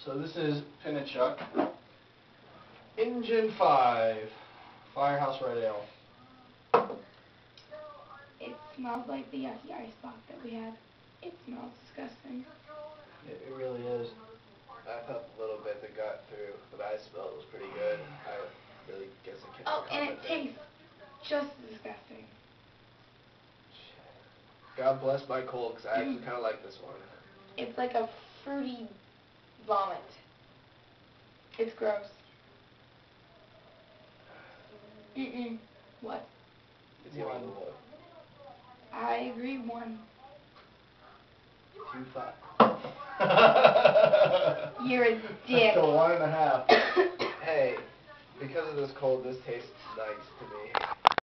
So this is Pennichuck. Engine 5. Firehouse Red Ale. It smells like the yucky ice block that we had. It smells disgusting. It really is. I felt a little bit that got through, but I smelled it was pretty good. I really guess I can't. Oh, and it tastes just as disgusting. God bless my cold, because I actually kind of like this one. It's like a fruity vomit. It's gross. What? It's giving me a look. I agree, 1. 2-5. You're a dick. So 1.5. Hey, because of this cold, this tastes nice to me.